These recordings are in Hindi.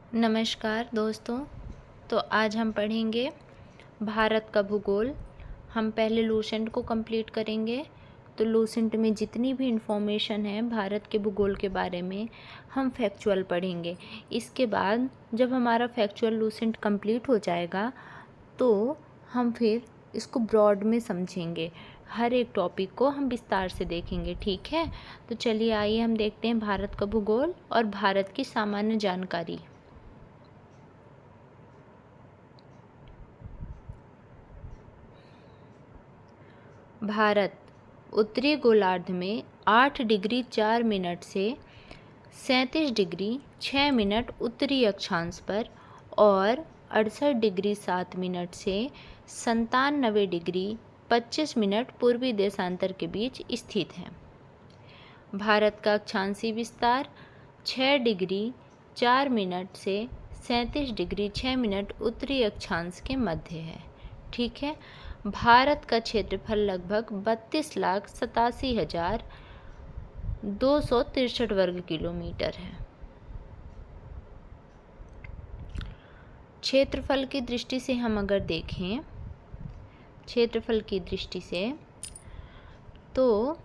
नमस्कार दोस्तों। तो आज हम पढ़ेंगे भारत का भूगोल। हम पहले लूसेंट को कंप्लीट करेंगे। तो लूसेंट में जितनी भी इंफॉर्मेशन है भारत के भूगोल के बारे में हम फैक्चुअल पढ़ेंगे। इसके बाद जब हमारा फैक्चुअल लूसेंट कंप्लीट हो जाएगा तो हम फिर इसको ब्रॉड में समझेंगे। हर एक टॉपिक को हम विस्तार से देखेंगे, ठीक है। तो चलिए आइए हम देखते हैं भारत का भूगोल और भारत की सामान्य जानकारी। भारत उत्तरी गोलार्ध में 8 डिग्री 4 मिनट से 37 डिग्री 6 मिनट उत्तरी अक्षांश पर और 68 डिग्री 7 मिनट से 97 डिग्री 25 मिनट पूर्वी देशांतर के बीच स्थित है। भारत का अक्षांशीय विस्तार 6 डिग्री 4 मिनट से 37 डिग्री 6 मिनट उत्तरी अक्षांश के मध्य है, ठीक है। भारत का क्षेत्रफल लगभग 32,87,263 वर्ग किलोमीटर है। क्षेत्रफल की दृष्टि से हम अगर देखें, क्षेत्रफल की दृष्टि से तो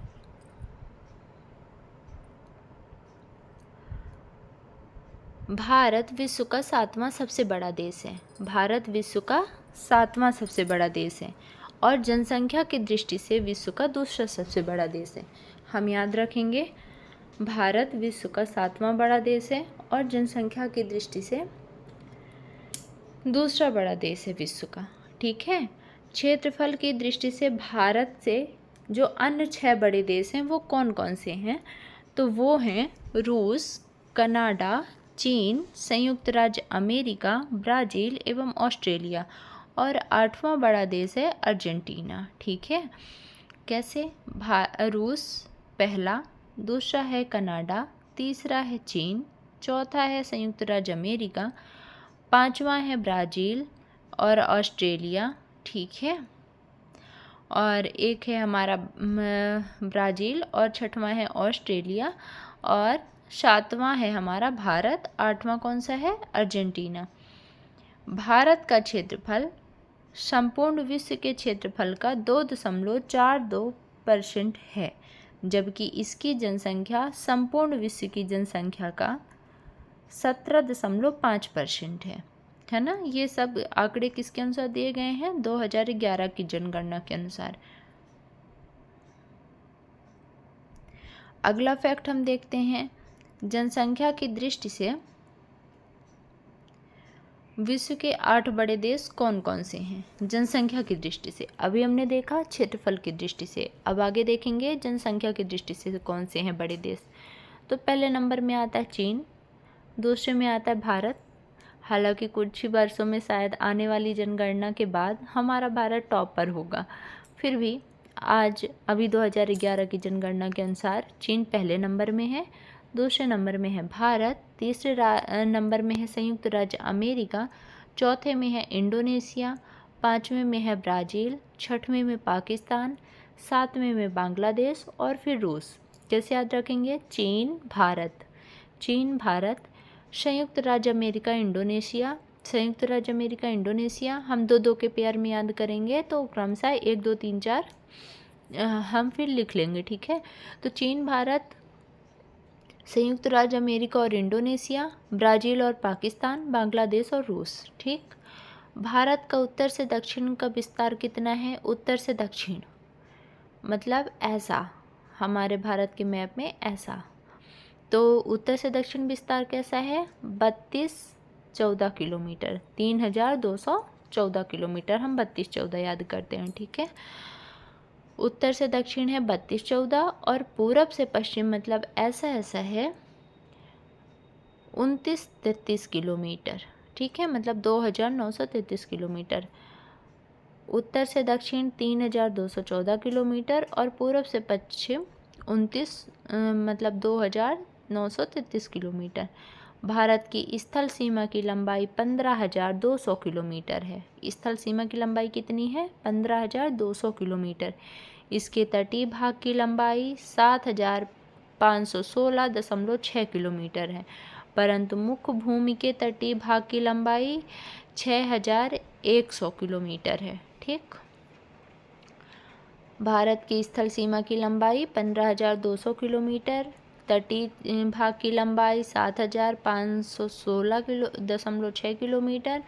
भारत विश्व का 7वां सबसे बड़ा देश है। भारत विश्व का 7वां सबसे बड़ा देश है और जनसंख्या की दृष्टि से विश्व का दूसरा सबसे बड़ा देश है। हम याद रखेंगे, भारत विश्व का 7वां बड़ा देश है और जनसंख्या की दृष्टि से दूसरा बड़ा देश है विश्व का, ठीक है। क्षेत्रफल की दृष्टि से भारत से जो अन्य 6 बड़े देश हैं वो कौन कौन से हैं? तो वो हैं रूस, कनाडा, चीन, संयुक्त राज्य अमेरिका, ब्राज़ील एवं ऑस्ट्रेलिया और 8वां बड़ा देश है अर्जेंटीना, ठीक है। कैसे? रूस पहला, दूसरा है कनाडा, तीसरा है चीन, चौथा है संयुक्त राज्य अमेरिका, 5वां है ब्राज़ील और ऑस्ट्रेलिया, ठीक है। और एक है हमारा ब्राज़ील और 6वां है ऑस्ट्रेलिया और 7वां है हमारा भारत, 8वां कौन सा है? अर्जेंटीना। भारत का क्षेत्रफल संपूर्ण विश्व के क्षेत्रफल का 2.42% है, जबकि इसकी जनसंख्या संपूर्ण विश्व की जनसंख्या का 17.5% है ना। ये सब आंकड़े किसके अनुसार दिए गए हैं? 2011 की जनगणना के अनुसार। अगला फैक्ट हम देखते हैं, जनसंख्या की दृष्टि से विश्व के 8 बड़े देश कौन कौन से हैं? जनसंख्या की दृष्टि से अभी हमने देखा क्षेत्रफल की दृष्टि से, अब आगे देखेंगे जनसंख्या की दृष्टि से कौन से हैं बड़े देश। तो पहले नंबर में आता है चीन, दूसरे में आता है भारत। हालांकि कुछ ही वर्षों में शायद आने वाली जनगणना के बाद हमारा भारत टॉप पर होगा, फिर भी आज अभी 2011 की जनगणना के अनुसार चीन पहले नंबर में है, दूसरे नंबर में है भारत, तीसरे नंबर में है संयुक्त राज्य अमेरिका, चौथे में है इंडोनेशिया, 5वें में है ब्राज़ील, 6वें में पाकिस्तान, 7वें में बांग्लादेश और फिर रूस। कैसे याद रखेंगे? चीन भारत, चीन भारत, संयुक्त राज्य अमेरिका इंडोनेशिया, संयुक्त राज्य अमेरिका इंडोनेशिया। हम दो दो के पेयर में याद करेंगे तो क्रमशः 1 2 3 4 हम फिर लिख लेंगे, ठीक है। तो चीन भारत, संयुक्त राज्य अमेरिका और इंडोनेशिया, ब्राज़ील और पाकिस्तान, बांग्लादेश और रूस, ठीक। भारत का उत्तर से दक्षिण का विस्तार कितना है? उत्तर से दक्षिण मतलब ऐसा, हमारे भारत के मैप में ऐसा। तो उत्तर से दक्षिण विस्तार कैसा है? 3214 किलोमीटर, 3214 किलोमीटर। हम 3214 याद करते हैं, ठीक है। उत्तर से दक्षिण है 3214 और पूरब से पश्चिम मतलब ऐसा ऐसा है 2933 किलोमीटर, ठीक है। मतलब 2933 किलोमीटर। उत्तर से दक्षिण 3214 किलोमीटर और पूरब से पश्चिम 29 मतलब 2933 किलोमीटर। भारत की स्थल सीमा की लंबाई 15,200 किलोमीटर है। स्थल सीमा की लंबाई कितनी है? 15,200 किलोमीटर। इसके तटीय भाग की लंबाई 7,516.6 किलोमीटर है। परंतु मुख्य भूमि के तटीय भाग की लंबाई 6100 किलोमीटर है। ठीक। भारत की स्थल सीमा की लंबाई 15,200 किलोमीटर, तटीय भाग की लंबाई 7,516.6 किलोमीटर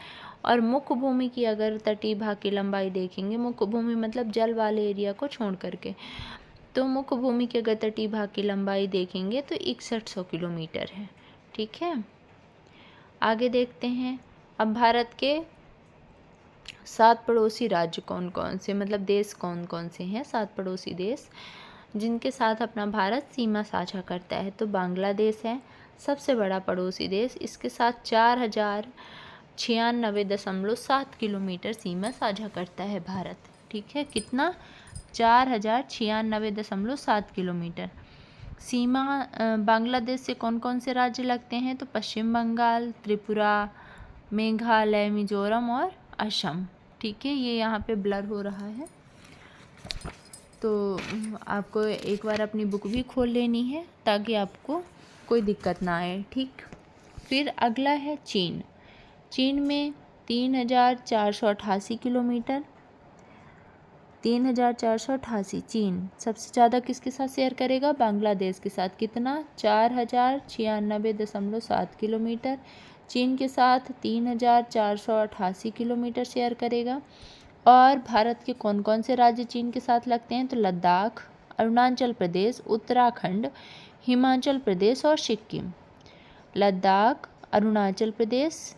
और मुख्य भूमि की अगर तटीय भाग की लंबाई देखेंगे, मुख्य भूमि मतलब जल वाले एरिया को छोड़ करके, तो मुख्य भूमि के अगर तटीय भाग की लंबाई देखेंगे तो 6100 किलोमीटर है। ठीक है। आगे देखते हैं। अब भारत के 7 पड़ोसी राज्य कौन कौन से, मतलब देश कौन कौन से हैं। 7 पड़ोसी देश जिनके साथ अपना भारत सीमा साझा करता है, तो बांग्लादेश है सबसे बड़ा पड़ोसी देश। इसके साथ 4096.7 किलोमीटर सीमा साझा करता है भारत। ठीक है। कितना? 4096.7 किलोमीटर सीमा। बांग्लादेश से कौन कौन से राज्य लगते हैं, तो पश्चिम बंगाल, त्रिपुरा, मेघालय, मिजोरम और असम। ठीक है। ये यहाँ पे ब्लर हो रहा है, तो आपको एक बार अपनी बुक भी खोल लेनी है ताकि आपको कोई दिक्कत ना आए। ठीक। फिर अगला है चीन। चीन में 3488 किलोमीटर, 3488। चीन सबसे ज़्यादा किसके साथ शेयर करेगा? बांग्लादेश के साथ। कितना? 4096.7 किलोमीटर चीन के साथ 3488 किलोमीटर शेयर करेगा। और भारत के कौन कौन से राज्य चीन के साथ लगते हैं, तो लद्दाख, अरुणाचल प्रदेश, उत्तराखंड, हिमाचल प्रदेश और सिक्किम। लद्दाख, अरुणाचल प्रदेश,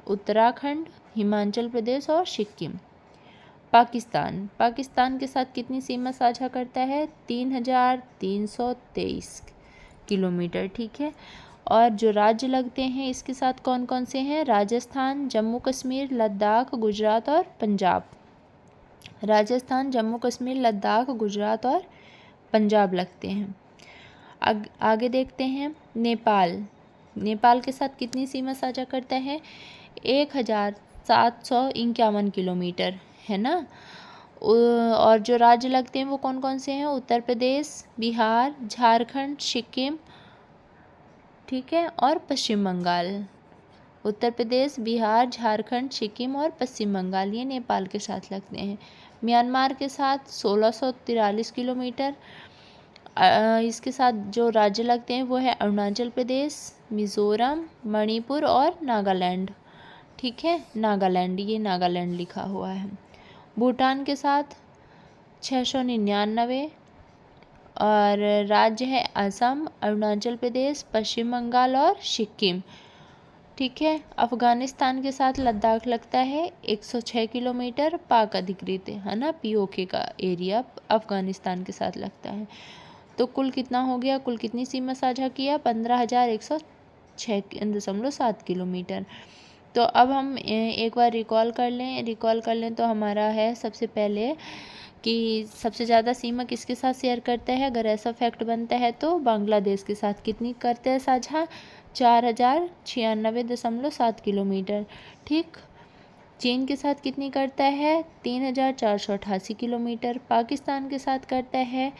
उत्तराखंड, हिमाचल प्रदेश और सिक्किम। पाकिस्तान। पाकिस्तान के साथ कितनी सीमा साझा करता है? 3323 किलोमीटर। ठीक है। और जो राज्य लगते हैं इसके साथ कौन कौन से हैं? राजस्थान, जम्मू कश्मीर, लद्दाख, गुजरात और पंजाब। राजस्थान, जम्मू कश्मीर, लद्दाख, गुजरात और पंजाब लगते हैं। आगे देखते हैं। नेपाल। नेपाल के साथ कितनी सीमा साझा करता है? 1751 किलोमीटर है ना। और जो राज्य लगते हैं वो कौन कौन से हैं? उत्तर प्रदेश, बिहार, झारखंड, सिक्किम। ठीक है। और पश्चिम बंगाल। उत्तर प्रदेश, बिहार, झारखंड, सिक्किम और पश्चिम बंगाल ये नेपाल के साथ लगते हैं। म्यांमार के साथ 1643 किलोमीटर। इसके साथ जो राज्य लगते हैं वो है अरुणाचल प्रदेश, मिज़ोरम, मणिपुर और नागालैंड। ठीक है। नागालैंड, ये नागालैंड लिखा हुआ है। भूटान के साथ 699 और राज्य है असम, अरुणाचल प्रदेश, पश्चिम बंगाल और सिक्किम। ठीक है। अफ़गानिस्तान के साथ लद्दाख लगता है 106 किलोमीटर, पाक अधिकृत है ना, पीओके का एरिया अफ़गानिस्तान के साथ लगता है। तो कुल कितना हो गया? कुल कितनी सीमा साझा किया? 15,106.7 किलोमीटर। तो अब हम एक बार रिकॉल कर लें तो हमारा है सबसे पहले कि सबसे ज़्यादा सीमा किसके साथ शेयर करता है। अगर ऐसा फैक्ट बनता है तो बांग्लादेश के साथ कितनी करते हैं साझा? 4096.7 किलोमीटर। ठीक। चीन के साथ कितनी करता है? 3488 किलोमीटर। पाकिस्तान के साथ करता है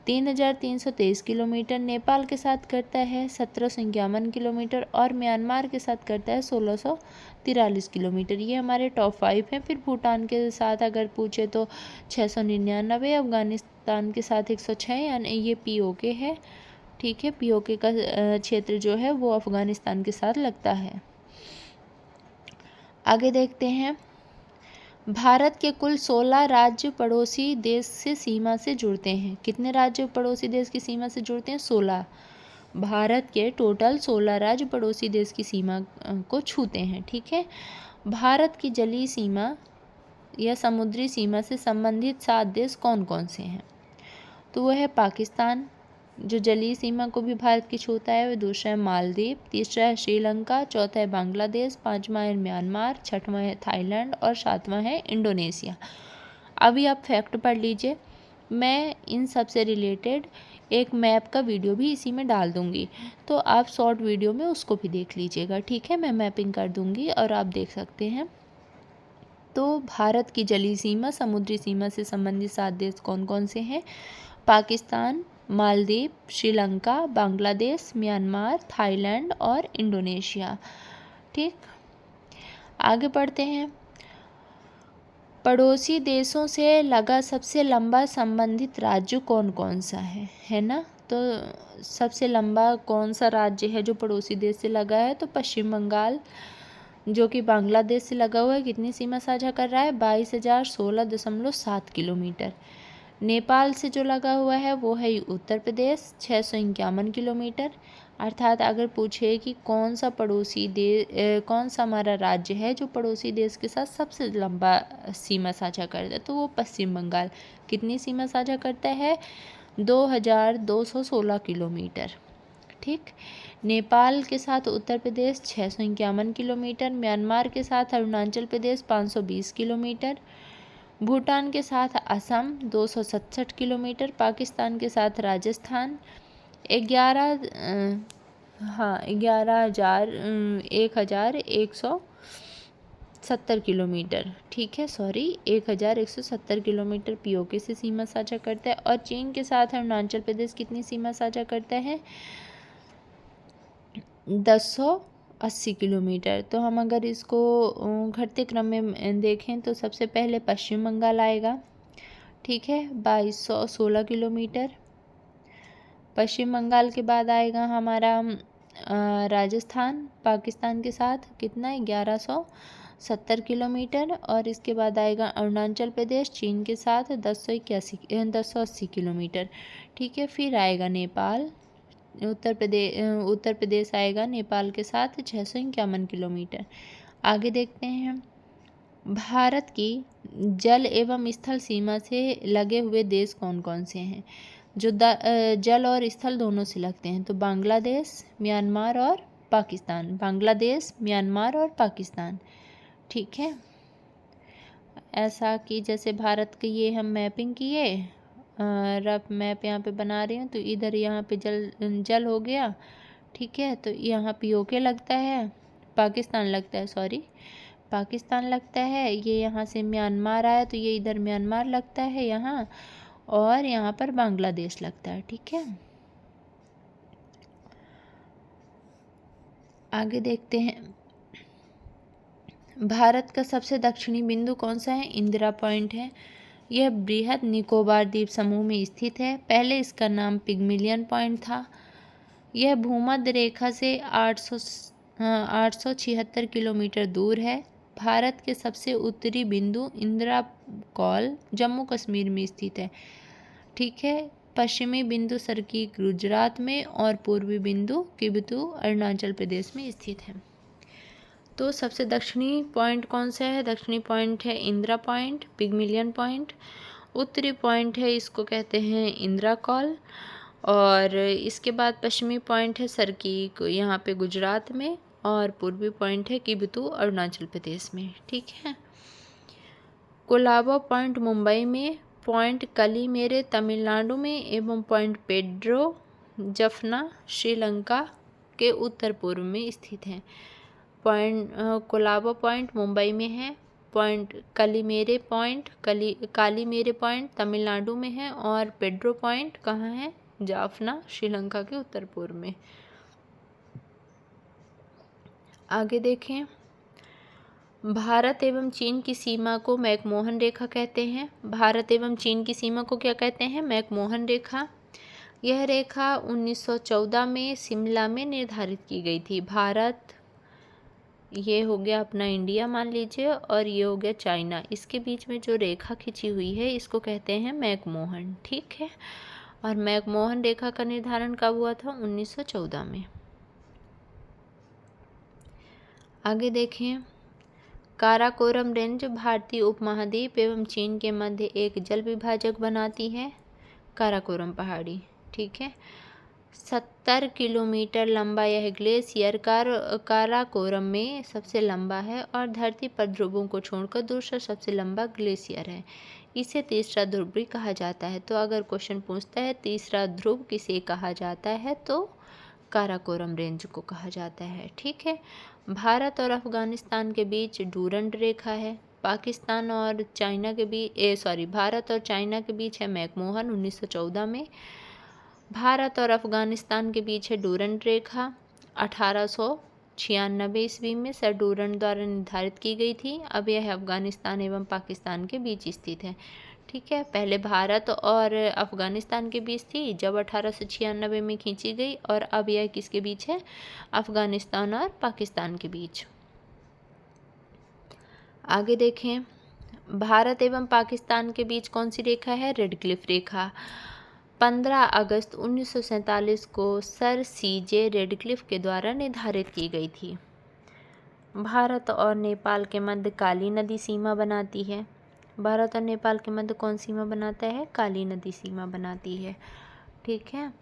3323 किलोमीटर। नेपाल के साथ करता है 1751 किलोमीटर और म्यांमार के साथ करता है 1643 किलोमीटर। ये हमारे टॉप 5 हैं। फिर भूटान के साथ अगर पूछे तो 699, अफगानिस्तान के साथ 106, यानी ये पीओके है। ठीक है। पीओके का क्षेत्र जो है वो अफगानिस्तान के साथ लगता है। आगे देखते हैं। भारत के कुल 16 राज्य पड़ोसी देश से सीमा से जुड़ते हैं। कितने राज्य पड़ोसी देश की सीमा से जुड़ते हैं? 16। भारत के टोटल 16 राज्य पड़ोसी देश की सीमा को छूते हैं। ठीक है। भारत की जलीय सीमा या समुद्री सीमा से संबंधित 7 देश कौन कौन से हैं? तो वह है पाकिस्तान, जो जलीय सीमा को भी भारत की छूता है। वह दूसरा है मालदीव, तीसरा है श्रीलंका, चौथा है बांग्लादेश, पांचवा है म्यांमार, छठवां है थाईलैंड और सातवां है इंडोनेशिया। अभी आप फैक्ट पढ़ लीजिए। मैं इन सब से रिलेटेड एक मैप का वीडियो भी इसी में डाल दूँगी, तो आप शॉर्ट वीडियो में उसको भी देख लीजिएगा। ठीक है। मैं मैपिंग कर दूँगी और आप देख सकते हैं। तो भारत की जलीय सीमा, समुद्री सीमा से संबंधित 7 देश कौन कौन से हैं? पाकिस्तान, मालदीव, श्रीलंका, बांग्लादेश, म्यांमार, थाईलैंड और इंडोनेशिया। ठीक, आगे बढ़ते हैं। पड़ोसी देशों से लगा सबसे लंबा संबंधित राज्य कौन कौन सा है ना। तो सबसे लंबा कौन सा राज्य है जो पड़ोसी देश से लगा है, तो पश्चिम बंगाल, जो कि बांग्लादेश से लगा हुआ है। कितनी सीमा साझा कर रहा है, 22,016.7 किलोमीटर। नेपाल से जो लगा हुआ है वो है उत्तर प्रदेश, 651 किलोमीटर। अर्थात अगर पूछे कि कौन सा हमारा राज्य है जो पड़ोसी देश के साथ सबसे लंबा सीमा साझा करता है, तो वो पश्चिम बंगाल। कितनी सीमा साझा करता है, 2,216 किलोमीटर। ठीक, नेपाल के साथ उत्तर प्रदेश 651 किलोमीटर, म्यांमार के साथ अरुणाचल प्रदेश 520 किलोमीटर, भूटान के साथ असम 267 किलोमीटर, पाकिस्तान के साथ राजस्थान 11,170 किलोमीटर। ठीक है, 1170 किलोमीटर पीओके से सीमा साझा करता है। और चीन के साथ अरुणाचल प्रदेश कितनी सीमा साझा करता है, 1080 किलोमीटर। तो हम अगर इसको घटते क्रम में देखें तो सबसे पहले पश्चिम बंगाल आएगा। ठीक है, 2216 किलोमीटर। पश्चिम बंगाल के बाद आएगा हमारा राजस्थान, पाकिस्तान के साथ कितना है, 1170 किलोमीटर। और इसके बाद आएगा अरुणाचल प्रदेश, चीन के साथ 1080 किलोमीटर। ठीक है, फिर आएगा नेपाल, उत्तर प्रदेश आएगा नेपाल के साथ 651 किलोमीटर। आगे देखते हैं, भारत की जल एवं स्थल सीमा से लगे हुए देश कौन कौन से हैं, जो जल और स्थल दोनों से लगते हैं, तो बांग्लादेश, म्यांमार और पाकिस्तान। बांग्लादेश, म्यांमार और पाकिस्तान। ठीक है, ऐसा कि जैसे भारत की ये हम मैपिंग किए, रफ मैप यहाँ पे बना रही हूँ, तो इधर यहाँ पे जल हो गया। ठीक है, तो यहाँ पीओके लगता है, पाकिस्तान लगता है, ये यहाँ से म्यांमार आया तो ये इधर म्यांमार लगता है यहाँ, और यहाँ पर बांग्लादेश लगता है। ठीक है, आगे देखते हैं, भारत का सबसे दक्षिणी बिंदु कौन सा है, इंदिरा पॉइंट है। यह बृहद निकोबार द्वीप समूह में स्थित है। पहले इसका नाम पिग्मिलियन पॉइंट था। यह भूमध्य रेखा से 876 किलोमीटर दूर है। भारत के सबसे उत्तरी बिंदु इंदिरा कॉल जम्मू कश्मीर में स्थित है। ठीक है, पश्चिमी बिंदु सरकी गुजरात में और पूर्वी बिंदु किबतू अरुणाचल प्रदेश में स्थित है। तो सबसे दक्षिणी पॉइंट कौन सा है, दक्षिणी पॉइंट है इंदिरा पॉइंट, पिग्मिलियन पॉइंट। उत्तरी पॉइंट है, इसको कहते हैं इंदिरा कॉल। और इसके बाद पश्चिमी पॉइंट है सरकी यहाँ पे गुजरात में, और पूर्वी पॉइंट है किबतू अरुणाचल प्रदेश में। ठीक है, कोलाबा पॉइंट मुंबई में, पॉइंट कलीमेरे तमिलनाडु में एवं पॉइंट पेड्रो जफना श्रीलंका के उत्तर पूर्व में स्थित है। पॉइंट कोलाबा पॉइंट मुंबई में है, पॉइंट कालीमेरे पॉइंट तमिलनाडु में है, और पेड्रो पॉइंट कहाँ है, जाफना श्रीलंका के उत्तर पूर्व में। आगे देखें, भारत एवं चीन की सीमा को मैकमोहन रेखा कहते हैं। भारत एवं चीन की सीमा को क्या कहते हैं, मैकमोहन रेखा। यह रेखा 1914 में शिमला में निर्धारित की गई थी। भारत, ये हो गया अपना इंडिया मान लीजिए, और ये हो गया चाइना, इसके बीच में जो रेखा खींची हुई है इसको कहते हैं मैकमोहन। ठीक है, और मैकमोहन रेखा का निर्धारण कब हुआ था, 1914 में। आगे देखें, काराकोरम रेंज भारतीय उपमहाद्वीप एवं चीन के मध्य एक जल विभाजक बनाती है, काराकोरम पहाड़ी। ठीक है, 70 किलोमीटर लंबा यह ग्लेशियर काराकोरम में सबसे लंबा है और धरती पर ध्रुवों को छोड़कर दूसरा सबसे लंबा ग्लेशियर है। इसे तीसरा ध्रुव भी कहा जाता है। तो अगर क्वेश्चन पूछता है तीसरा ध्रुव किसे कहा जाता है, तो काराकोरम रेंज को कहा जाता है। ठीक है, भारत और अफगानिस्तान के बीच डूरंड रेखा है। पाकिस्तान और चाइना के बीच भारत और चाइना के बीच है मैकमोहन 1914 में। भारत और अफगानिस्तान के बीच है डूरंड रेखा। 1896 ईस्वी में सर डूरंड द्वारा निर्धारित की गई थी। अब यह अफगानिस्तान एवं पाकिस्तान के बीच स्थित है। ठीक है, पहले भारत और अफगानिस्तान के बीच थी जब 1896 में खींची गई, और अब यह किसके बीच है? अफगानिस्तान और पाकिस्तान के बीच। आगे देखें, भारत एवं पाकिस्तान के बीच कौन सी रेखा है? रेडक्लिफ रेखा। 15 अगस्त 1947 को सर CJ रेडक्लिफ के द्वारा निर्धारित की गई थी। भारत और नेपाल के मध्य काली नदी सीमा बनाती है। भारत और नेपाल के मध्य कौन सीमा बनाता है? काली नदी सीमा बनाती है। ठीक है,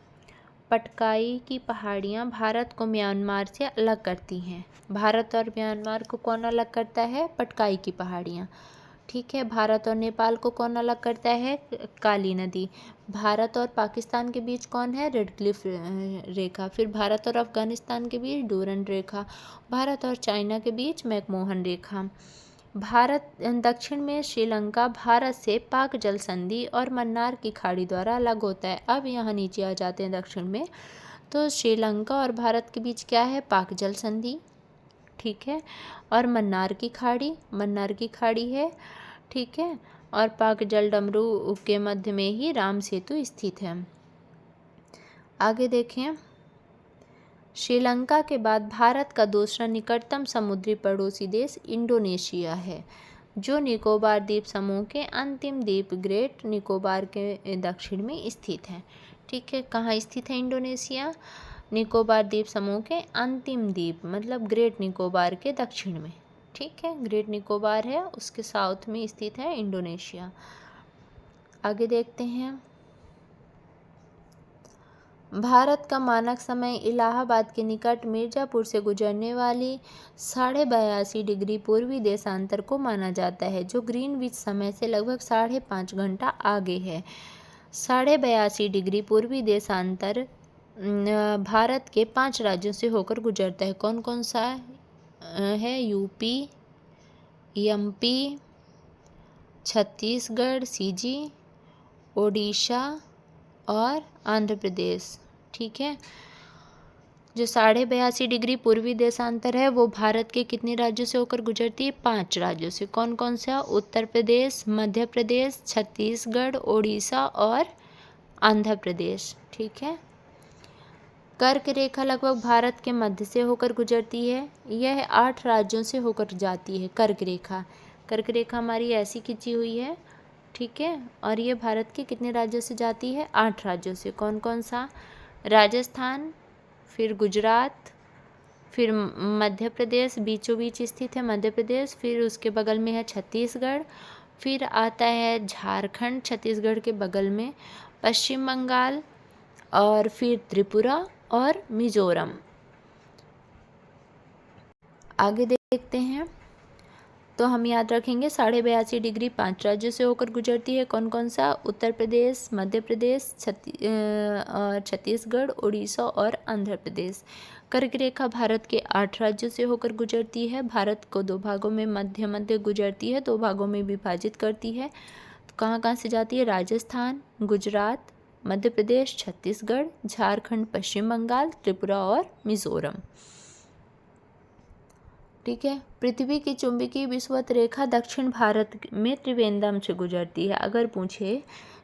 पटकाई की पहाड़ियाँ भारत को म्यांमार से अलग करती हैं। भारत और म्यांमार को कौन अलग करता है? पटकाई की पहाड़ियाँ। ठीक है, भारत और नेपाल को कौन अलग करता है? काली नदी। भारत और पाकिस्तान के बीच कौन है? रेडक्लिफ रेखा। फिर भारत और अफगानिस्तान के बीच डूरंड रेखा। भारत और चाइना के बीच मैकमोहन रेखा। भारत दक्षिण में श्रीलंका भारत से पाक जल संधि और मन्नार की खाड़ी द्वारा अलग होता है। अब यहाँ नीचे आ जाते हैं दक्षिण में, तो श्रीलंका और भारत के बीच क्या है? पाक जल संधि। ठीक है, और मन्नार की खाड़ी है। ठीक है, और पाक जल डमरू के मध्य में ही राम सेतु स्थित है। आगे देखें, श्रीलंका के बाद भारत का दूसरा निकटतम समुद्री पड़ोसी देश इंडोनेशिया है, जो निकोबार द्वीप समूह के अंतिम द्वीप ग्रेट निकोबार के दक्षिण में स्थित है। ठीक है, कहाँ स्थित है इंडोनेशिया? निकोबार द्वीप समूह के अंतिम द्वीप मतलब ग्रेट निकोबार के दक्षिण में। ठीक है, ग्रेट निकोबार है उसके साउथ में स्थित है इंडोनेशिया। आगे देखते हैं, भारत का मानक समय इलाहाबाद के निकट मिर्ज़ापुर से गुजरने वाली 82.5 डिग्री पूर्वी देशांतर को माना जाता है, जो ग्रीनविच समय से लगभग 5.5 घंटा आगे है। 82.5 डिग्री पूर्वी देशांतर भारत के 5 राज्यों से होकर गुजरता है। कौन कौन सा है? UP, MP, Chhattisgarh CG, Odisha और आंध्र प्रदेश। ठीक है, जो 82.5 डिग्री पूर्वी देशांतर है वो भारत के कितने राज्यों से होकर गुजरती है? 5 राज्यों से। कौन कौन सा? उत्तर प्रदेश, मध्य प्रदेश, छत्तीसगढ़, ओडिशा और आंध्र प्रदेश। ठीक है, कर्क रेखा लगभग भारत के मध्य से होकर गुजरती है। यह 8 राज्यों से होकर जाती है। कर्क रेखा हमारी ऐसी खींची हुई है। ठीक है, और ये भारत के कितने राज्यों से जाती है? 8 राज्यों से। कौन कौन सा? राजस्थान, फिर गुजरात, फिर मध्य प्रदेश, बीचों बीच स्थित है मध्य प्रदेश, फिर उसके बगल में है छत्तीसगढ़, फिर आता है झारखंड छत्तीसगढ़ के बगल में, पश्चिम बंगाल, और फिर त्रिपुरा और मिजोरम। आगे देखते हैं, तो हम याद रखेंगे 82.5 डिग्री 5 राज्यों से होकर गुजरती है। कौन कौन सा? उत्तर प्रदेश, मध्य प्रदेश, छत्तीसगढ़, उड़ीसा और आंध्र प्रदेश। कर्क रेखा भारत के 8 राज्यों से होकर गुजरती है। भारत को 2 भागों में मध्य गुजरती है, 2 भागों में विभाजित करती है। तो कहाँ कहाँ से जाती है? राजस्थान, गुजरात, मध्य प्रदेश, छत्तीसगढ़, झारखंड, पश्चिम बंगाल, त्रिपुरा और मिजोरम। ठीक है, पृथ्वी की चुंबकीय विषुवत रेखा दक्षिण भारत में त्रिवेंद्रम से गुजरती है। अगर पूछे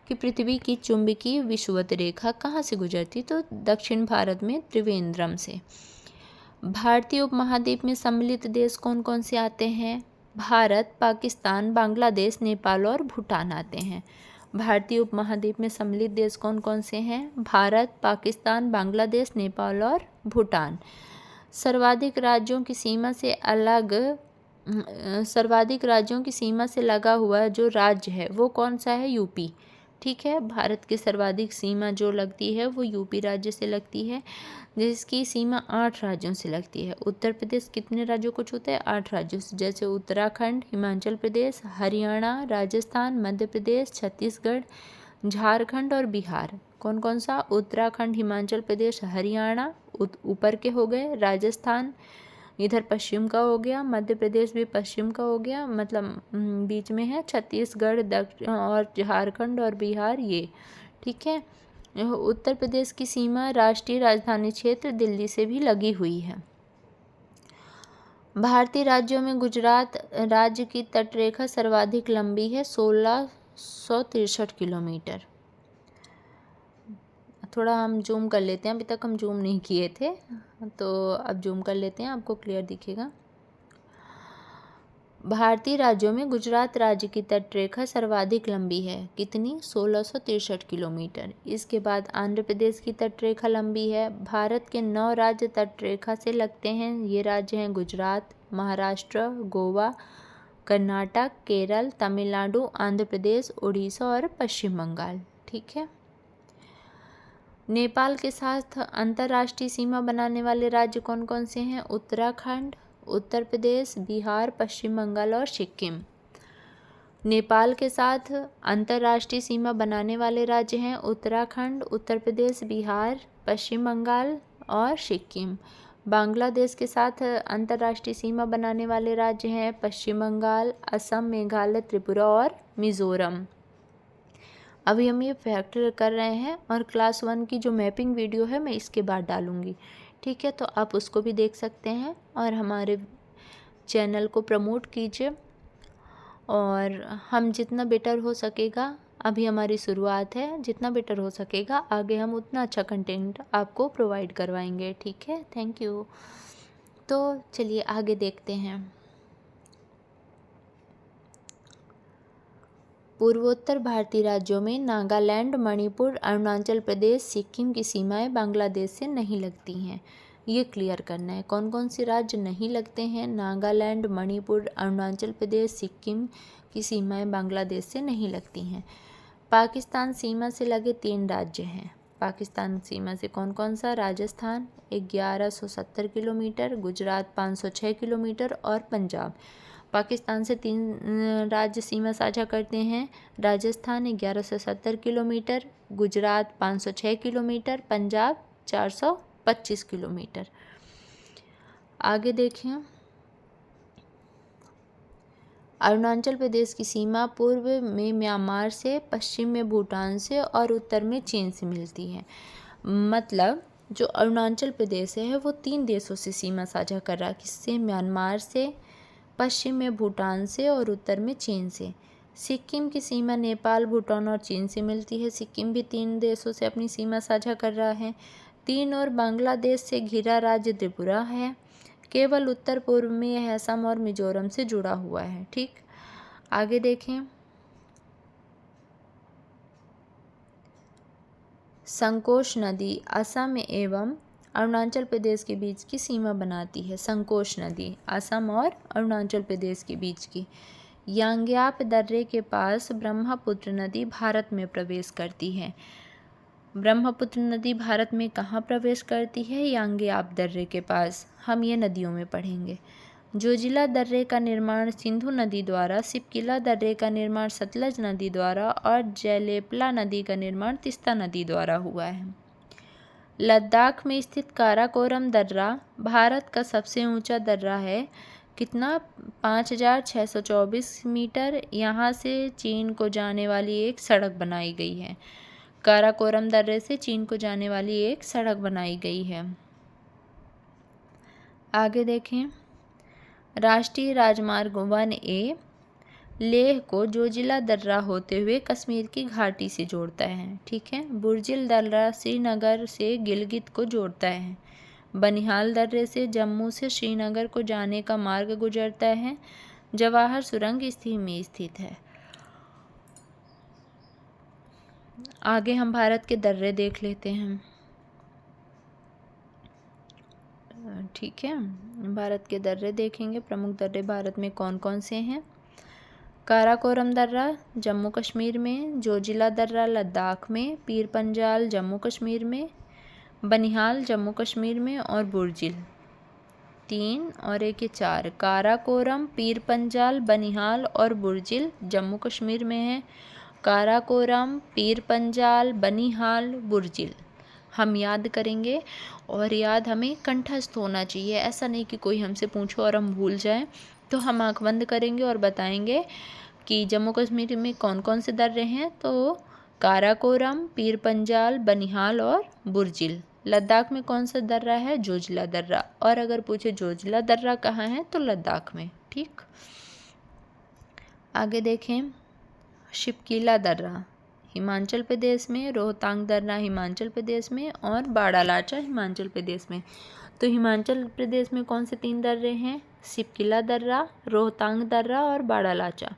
कि पृथ्वी की चुंबकीय विषुवत रेखा कहाँ से गुजरती, तो दक्षिण भारत में त्रिवेंद्रम से। भारतीय उपमहाद्वीप में सम्मिलित देश कौन कौन से आते हैं? भारत, पाकिस्तान, बांग्लादेश, नेपाल और भूटान आते हैं। भारतीय उपमहाद्वीप में सम्मिलित देश कौन कौन से हैं? भारत, पाकिस्तान, बांग्लादेश, नेपाल और भूटान। सर्वाधिक राज्यों की सीमा से लगा हुआ जो राज्य है वो कौन सा है? यूपी। ठीक है, भारत की सर्वाधिक सीमा जो लगती है वो यूपी राज्य से लगती है, जिसकी सीमा 8 राज्यों से लगती है। उत्तर प्रदेश कितने राज्यों को छूता है? 8 राज्यों से, जैसे उत्तराखंड, हिमाचल प्रदेश, हरियाणा, राजस्थान, मध्य प्रदेश, छत्तीसगढ़, झारखंड और बिहार। कौन कौन सा? उत्तराखंड, हिमाचल प्रदेश, हरियाणा ऊपर के हो गए, राजस्थान इधर पश्चिम का हो गया, मध्य प्रदेश भी पश्चिम का हो गया, मतलब बीच में है, छत्तीसगढ़, दक्षिण और झारखंड और बिहार ये। ठीक है, उत्तर प्रदेश की सीमा राष्ट्रीय राजधानी क्षेत्र दिल्ली से भी लगी हुई है। भारतीय राज्यों में गुजरात राज्य की तटरेखा सर्वाधिक लंबी है, 1663 किलोमीटर। थोड़ा हम जूम कर लेते हैं, अभी तक हम जूम नहीं किए थे तो अब जूम कर लेते हैं, आपको क्लियर दिखेगा। भारतीय राज्यों में गुजरात राज्य की तटरेखा सर्वाधिक लंबी है, कितनी? 1663 किलोमीटर। इसके बाद आंध्र प्रदेश की तटरेखा लंबी है। भारत के 9 राज्य तटरेखा से लगते हैं। ये राज्य हैं गुजरात, महाराष्ट्र, गोवा, कर्नाटक, केरल, तमिलनाडु, आंध्र प्रदेश, उड़ीसा और पश्चिम बंगाल। ठीक है। नेपाल के साथ अंतर्राष्ट्रीय सीमा बनाने वाले राज्य कौन कौन से हैं? उत्तराखंड, उत्तर प्रदेश, बिहार, पश्चिम बंगाल और सिक्किम। नेपाल के साथ अंतर्राष्ट्रीय सीमा बनाने वाले राज्य हैं उत्तराखंड, उत्तर प्रदेश, बिहार, पश्चिम बंगाल और सिक्किम। बांग्लादेश के साथ अंतर्राष्ट्रीय सीमा बनाने वाले राज्य हैं पश्चिम बंगाल, असम, मेघालय, त्रिपुरा और मिज़ोरम। अभी हम ये फैक्टर कर रहे हैं और क्लास 1 की जो मैपिंग वीडियो है मैं इसके बाद डालूँगी। ठीक है, तो आप उसको भी देख सकते हैं और हमारे चैनल को प्रमोट कीजिए और हम जितना बेटर हो सकेगा, अभी हमारी शुरुआत है, जितना बेटर हो सकेगा आगे हम उतना अच्छा कंटेंट आपको प्रोवाइड करवाएंगे। ठीक है, थैंक यू। तो चलिए आगे देखते हैं। पूर्वोत्तर भारतीय राज्यों में नागालैंड, मणिपुर, अरुणाचल प्रदेश, सिक्किम की सीमाएं बांग्लादेश से नहीं लगती हैं। ये क्लियर करना है कौन कौन से राज्य नहीं लगते हैं। नागालैंड, मणिपुर, अरुणाचल प्रदेश, सिक्किम की सीमाएं बांग्लादेश से नहीं लगती हैं। पाकिस्तान सीमा से लगे 3 राज्य हैं। पाकिस्तान सीमा से कौन कौन सा? राजस्थान 1170 किलोमीटर, गुजरात 506 किलोमीटर और पंजाब। पाकिस्तान से 3 राज्य सीमा साझा करते हैं। Rajasthan 1170 kilometre, Gujarat 506 kilometre, Punjab 425 kilometre. आगे देखें, अरुणाचल प्रदेश की सीमा पूर्व में म्यांमार से, पश्चिम में भूटान से और उत्तर में चीन से मिलती है। मतलब जो अरुणाचल प्रदेश है वो 3 देशों से सीमा साझा कर रहा है। किससे? म्यांमार से, पश्चिम में भूटान से और उत्तर में चीन से। सिक्किम की सीमा नेपाल, भूटान और चीन से मिलती है। सिक्किम भी 3 देशों से अपनी सीमा साझा कर रहा है। 3 और बांग्लादेश से घिरा राज्य त्रिपुरा है। केवल उत्तर पूर्व में यह असम और मिजोरम से जुड़ा हुआ है। ठीक, आगे देखें। संकोश नदी असम एवं अरुणाचल प्रदेश के बीच की सीमा बनाती है। संकोश नदी असम और अरुणाचल प्रदेश के बीच की। यांग्याप दर्रे के पास ब्रह्मपुत्र नदी भारत में प्रवेश करती है। ब्रह्मपुत्र नदी भारत में कहाँ प्रवेश करती है? यांग्याप दर्रे के पास। हम ये नदियों में पढ़ेंगे। जोजिला दर्रे का निर्माण सिंधु नदी द्वारा, सिपकिला दर्रे का निर्माण सतलज नदी द्वारा और जयलेपला नदी का निर्माण तीस्ता नदी द्वारा हुआ है। लद्दाख में स्थित काराकोरम दर्रा भारत का सबसे ऊंचा दर्रा है। कितना? 5624 मीटर। यहाँ से चीन को जाने वाली एक सड़क बनाई गई है। काराकोरम दर्रे से चीन को जाने वाली एक सड़क बनाई गई है। आगे देखें। राष्ट्रीय राजमार्ग 1A लेह को जोजिला दर्रा होते हुए कश्मीर की घाटी से जोड़ता है। ठीक है। बुर्जिल दर्रा श्रीनगर से गिलगित को जोड़ता है। बनिहाल दर्रे से जम्मू से श्रीनगर को जाने का मार्ग गुजरता है। जवाहर सुरंग इसी में स्थित है। आगे हम भारत के दर्रे देख लेते हैं। ठीक है, भारत के दर्रे देखेंगे। प्रमुख दर्रे भारत में कौन कौन से हैं? काराकोरम दर्रा जम्मू कश्मीर में, जोजिला दर्रा लद्दाख में, पीर पंजाल जम्मू कश्मीर में, बनिहाल जम्मू कश्मीर में और बुर्जिल। 3 और 1 4। काराकोरम, पीर पंजाल, बनिहाल और बुर्जिल जम्मू कश्मीर में है। काराकोरम, पीर पंजाल, बनिहाल, बुर्जिल हम याद करेंगे और याद हमें कंठस्थ होना चाहिए। ऐसा नहीं कि कोई हमसे पूछो और हम भूल जाएं। तो हम आँख बंद करेंगे और बताएंगे कि जम्मू कश्मीर में कौन कौन से दर्रे हैं। तो काराकोरम, पीर पंजाल, बनिहाल और बुर्जिल। लद्दाख में कौन सा दर्रा है? जोजिला दर्रा। और अगर पूछे जोजिला दर्रा कहाँ है तो लद्दाख में। ठीक, आगे देखें। शिपकीला दर्रा हिमाचल प्रदेश में, रोहतांग दर्रा हिमाचल प्रदेश में और बाड़ालाचा हिमाचल प्रदेश में। तो हिमाचल प्रदेश में कौन से 3 दर्रे हैं? शिपकीला दर्रा, रोहतांग दर्रा और बाड़ालाचा।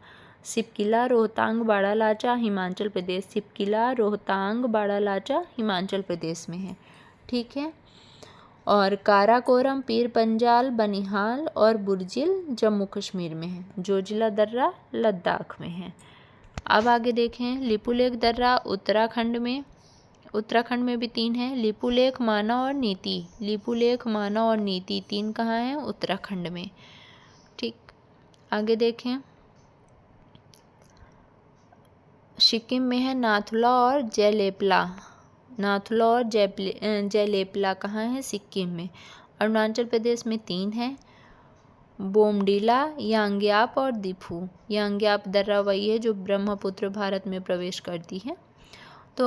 शिपकीला, रोहतांग, बाड़ालाचा हिमाचल प्रदेश। शिपकीला, रोहतांग, बाड़ालाचा हिमाचल प्रदेश में है। ठीक है। और काराकोरम, पीर पंजाल, बनिहाल और बुर्जिल जम्मू कश्मीर में है। जोजिला दर्रा लद्दाख में है। अब आगे देखें। लिपुलेख दर्रा उत्तराखंड में भी 3 है। लिपुलेख, माना और नीति। लिपुलेख, माना और नीति 3 कहाँ हैं? उत्तराखंड में। ठीक, आगे देखें। सिक्किम में है नाथुला और जयलेपला। नाथुला और जयलेपला कहाँ है? सिक्किम में। अरुणाचल प्रदेश में 3 है। बोमडीला, यांग्याप और दिफू। यांग्याप दर्रा वही है जो ब्रह्मपुत्र भारत में प्रवेश करती है। तो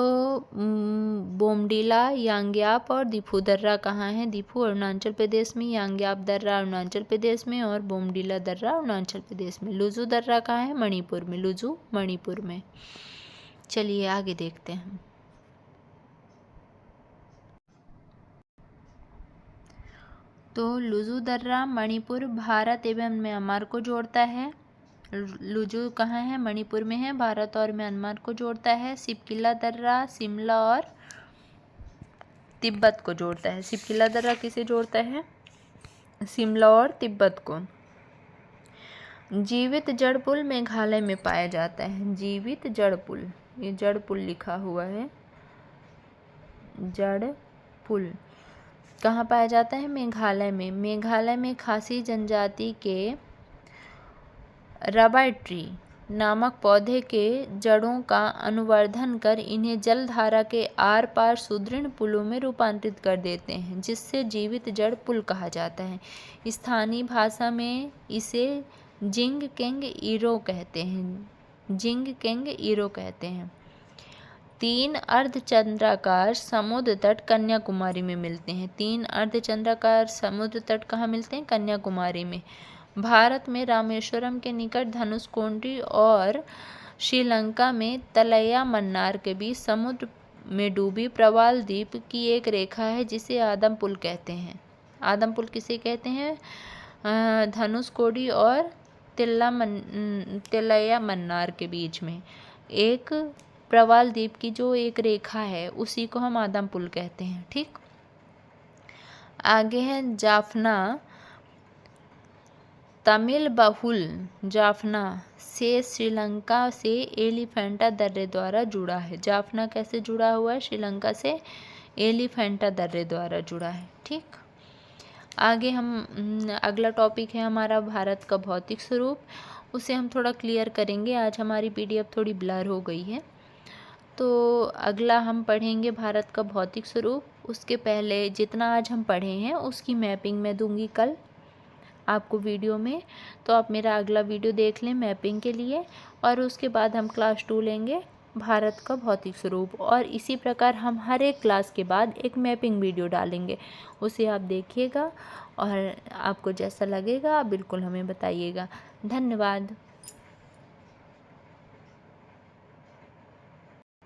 बोमडीला, यांग्याप और दिफू दर्रा कहाँ है? दिफू अरुणाचल प्रदेश में, यांग्याप दर्रा अरुणाचल प्रदेश में और बोमडीला दर्रा अरुणाचल प्रदेश में। लुजू दर्रा कहाँ है? मणिपुर में। लुजू मणिपुर में। चलिए आगे देखते हैं। तो लुजू दर्रा मणिपुर, भारत एवं म्यांमार को जोड़ता है। लुजू कहाँ है? मणिपुर में है, भारत और म्यांमार को जोड़ता है। शिपकीला दर्रा शिमला और तिब्बत को जोड़ता है। शिपकीला दर्रा किसे जोड़ता है? शिमला और तिब्बत को। जीवित जड़ पुल मेघालय में पाया जाता है। जीवित जड़ पुल, ये जड़ पुल लिखा हुआ है। जड़ पुल कहाँ पाया जाता है? मेघालय में। मेघालय में खासी जनजाति के रबर ट्री नामक पौधे के जड़ों का अनुवर्धन कर इन्हें जलधारा के आर पार सुदृढ़ पुलों में रूपांतरित कर देते हैं, जिससे जीवित जड़ पुल कहा जाता है। स्थानीय भाषा में इसे जिंग केंग ईरो कहते हैं। जिंग केंग ईरो कहते हैं। 3 अर्धचंद्राकार समुद्र तट कन्याकुमारी में मिलते हैं। 3 अर्धचंद्राकार समुद्र तट कहाँ मिलते हैं? कन्याकुमारी में। भारत में रामेश्वरम के निकट धनुषकोडी और श्रीलंका में तलैया मन्नार के बीच समुद्र में डूबी प्रवाल द्वीप की एक रेखा है जिसे आदम पुल कहते हैं। आदम पुल किसे कहते हैं? धनुषकोडी और तलैया मन्नार के बीच में एक प्रवाल द्वीप की जो एक रेखा है उसी को हम आदम पुल कहते हैं। ठीक, आगे है जाफना। तमिल बहुल जाफना से श्रीलंका से एलिफेंटा दर्रे द्वारा जुड़ा है। जाफना कैसे जुड़ा हुआ है? श्रीलंका से एलिफेंटा दर्रे द्वारा जुड़ा है। ठीक, आगे हम अगला टॉपिक है हमारा भारत का भौतिक स्वरूप, उसे हम थोड़ा क्लियर करेंगे। आज हमारी पीडीएफ थोड़ी ब्लर हो गई है, तो अगला हम पढ़ेंगे भारत का भौतिक स्वरूप। उसके पहले जितना आज हम पढ़े हैं उसकी मैपिंग मैं दूंगी कल आपको वीडियो में, तो आप मेरा अगला वीडियो देख लें मैपिंग के लिए। और उसके बाद हम क्लास 2 लेंगे भारत का भौतिक स्वरूप, और इसी प्रकार हम हर एक क्लास के बाद एक मैपिंग वीडियो डालेंगे, उसे आप देखिएगा और आपको जैसा लगेगा आप बिल्कुल हमें बताइएगा। धन्यवाद।